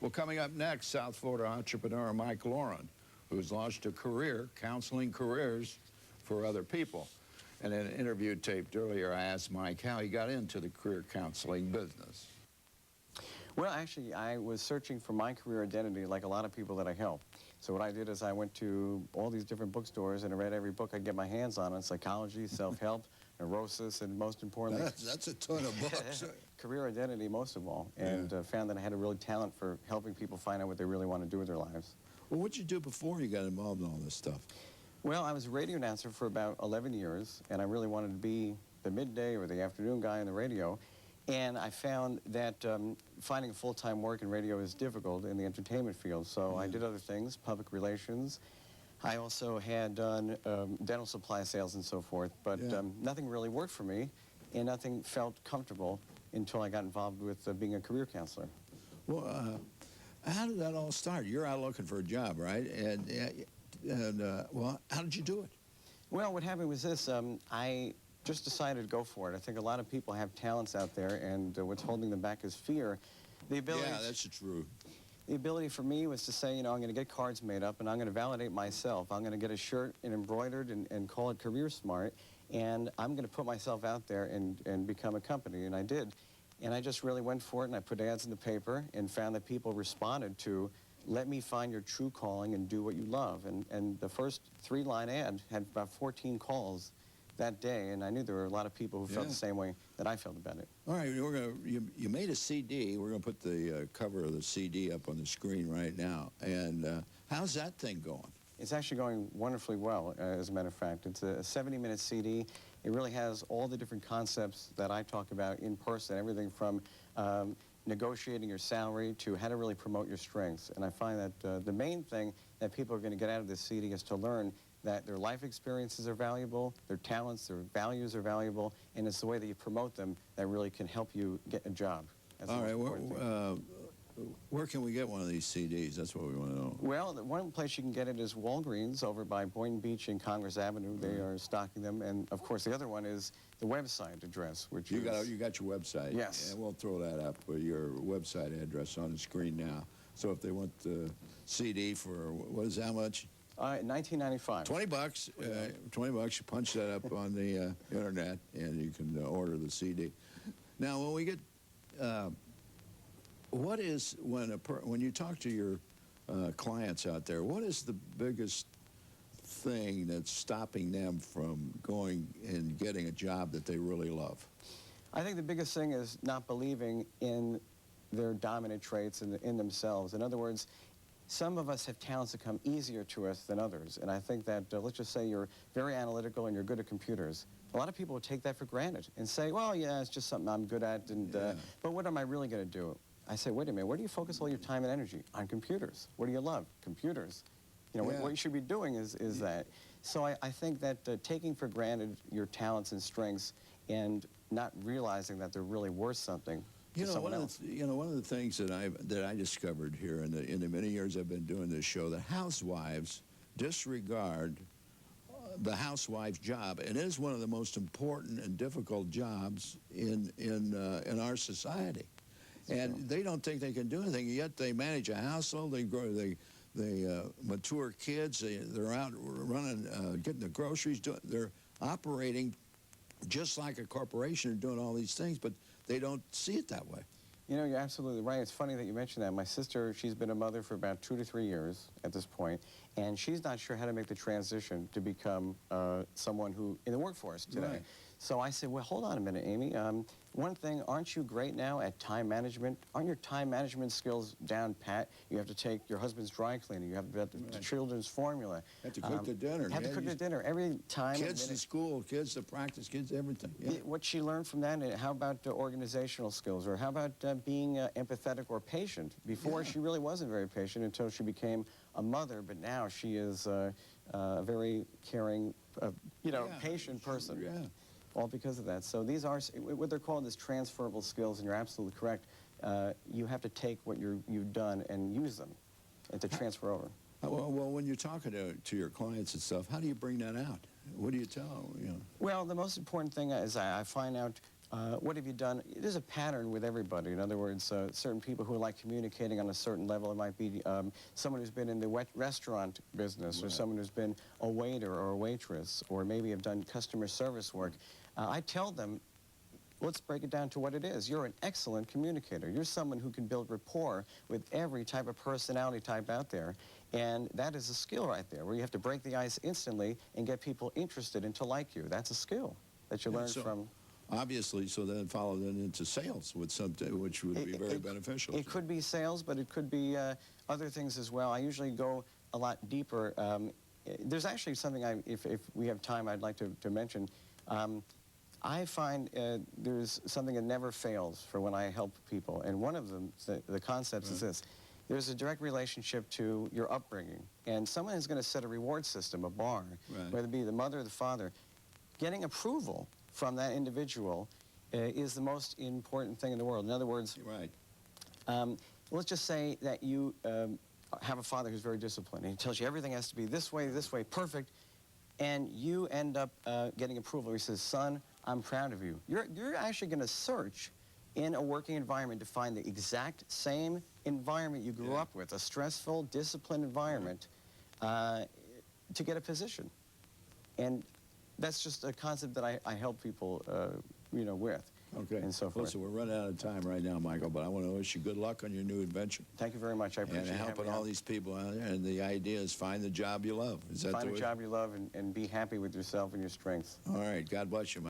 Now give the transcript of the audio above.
Well, coming up next, South Florida entrepreneur Mike Lauren, who's launched a career counseling careers for other people. And in an interview taped earlier, I asked Mike how he got into the career counseling business. Well, actually, I was searching for my career identity like a lot of people that I help. So what I did is I went to all these different bookstores and I read every book I could get my hands on psychology, self-help, neurosis, and most importantly... That's a ton of books. Career identity, most of all, and found that I had a real talent for helping people find out what they really want to do with their lives. Well, what'd you do before you got involved in all this stuff? Well, I was a radio announcer for about 11 years, and I really wanted to be the midday or the afternoon guy on the radio. And I found that finding full-time work in radio is difficult in the entertainment field, so I did other things, public relations. I also had done dental supply sales and so forth, but nothing really worked for me, and nothing felt comfortable until I got involved with being a career counselor. Well, how did that all start? You're out looking for a job, right? Well, how did you do it? Well, what happened was this. I just decided to go for it. I think a lot of people have talents out there, and what's holding them back is fear. The ability, yeah, that's true. The ability for me was to say, you know, I'm going to get cards made up, and I'm going to validate myself. I'm going to get a shirt and embroidered and call it CareerSmart, and I'm going to put myself out there and become a company, and I did. And I just really went for it, and I put ads in the paper and found that people responded to, let me find your true calling and do what you love. And the first 3-line ad had about 14 calls that day, and I knew there were a lot of people who felt the same way that I felt about it. All right, you made a CD. We're going to put the cover of the CD up on the screen right now. And how's that thing going? It's actually going wonderfully well, as a matter of fact. It's a 70-minute CD. It really has all the different concepts that I talk about in person, everything from negotiating your salary to how to really promote your strengths. And I find that the main thing that people are going to get out of this CD is to learn that their life experiences are valuable, their talents, their values are valuable, and it's the way that you promote them that really can help you get a job. All right, where can we get one of these CDs? That's what we want to know. Well, the one place you can get it is Walgreens over by Boynton Beach and Congress Avenue. They are stocking them, and of course the other one is the website address, which you got your website. Yes. And we'll throw that up, your website address on the screen now. So if they want the CD for, what is how much? $19.95. 20 bucks. 20 bucks. You punch that up on the internet, and you can order the CD. Now, when we get, what is when you talk to your clients out there? What is the biggest thing that's stopping them from going and getting a job that they really love? I think the biggest thing is not believing in their dominant traits in themselves. In other words, some of us have talents that come easier to us than others, and I think that, let's just say you're very analytical and you're good at computers. A lot of people would take that for granted and say, well, yeah, it's just something I'm good at, and but what am I really going to do? I say, wait a minute, where do you focus all your time and energy? On computers. What do you love? Computers. You know, what you should be doing is that. So I think that taking for granted your talents and strengths and not realizing that they're really worth something. You know, one of the things that I discovered here in the many years I've been doing this show, that housewives disregard the housewife's job, and it is one of the most important and difficult jobs in our society. And they don't think they can do anything, yet they manage a household. They grow, they mature kids. They're out running, getting the groceries. They're operating just like a corporation and doing all these things, but they don't see it that way. You know, you're absolutely right. It's funny that you mentioned that. My sister, she's been a mother for about 2 to 3 years at this point, and she's not sure how to make the transition to become someone who in the workforce today. Right. So I said, well, hold on a minute, Amy. One thing, aren't you great now at time management? Aren't your time management skills down pat? You have to take your husband's dry cleaning. You have the children's formula. Have to cook the dinner. Have to cook the dinner every time. Kids in school, kids to practice, kids everything. Yeah. What she learned from that, and how about organizational skills, or how about being empathetic or patient? Before, she really wasn't very patient until she became a mother, but now she is a very caring, patient person. Yeah. All because of that. So these are what they're called is transferable skills, and you're absolutely correct. You have to take what you've done and use them, and to transfer over. Well, when you're talking to your clients and stuff, how do you bring that out? What do you tell them? You know? Well, the most important thing is I find out what have you done? There's a pattern with everybody. In other words, certain people who like communicating on a certain level. It might be someone who's been in the restaurant business, or someone who's been a waiter or a waitress, or maybe have done customer service work. I tell them, let's break it down to what it is. You're an excellent communicator. You're someone who can build rapport with every type of personality type out there. And that is a skill right there, where you have to break the ice instantly and get people interested and to like you. That's a skill that you learn from. Obviously, so then follow that into sales with something which would be very beneficial. It could be sales, but it could be other things as well. I usually go a lot deeper. There's actually something, if we have time, I'd like to mention. I find there's something that never fails for when I help people, and one of them, the concepts is this. There's a direct relationship to your upbringing, and someone is going to set a reward system, a bar, whether it be the mother or the father. Getting approval from that individual is the most important thing in the world. In other words, let's just say that you have a father who's very disciplined, and he tells you everything has to be this way, perfect, and you end up getting approval. He says, son, I'm proud of you. You're actually going to search in a working environment to find the exact same environment you grew up with, a stressful, disciplined environment, to get a position. And that's just a concept that I help people, with. Okay. And so forth. Listen, we're running out of time right now, Michael, but I want to wish you good luck on your new invention. Thank you very much. I appreciate it. And helping all these people out there. And the idea is find the job you love. Is that the way? Find a job you love and be happy with yourself and your strengths. All right. God bless you, Mike.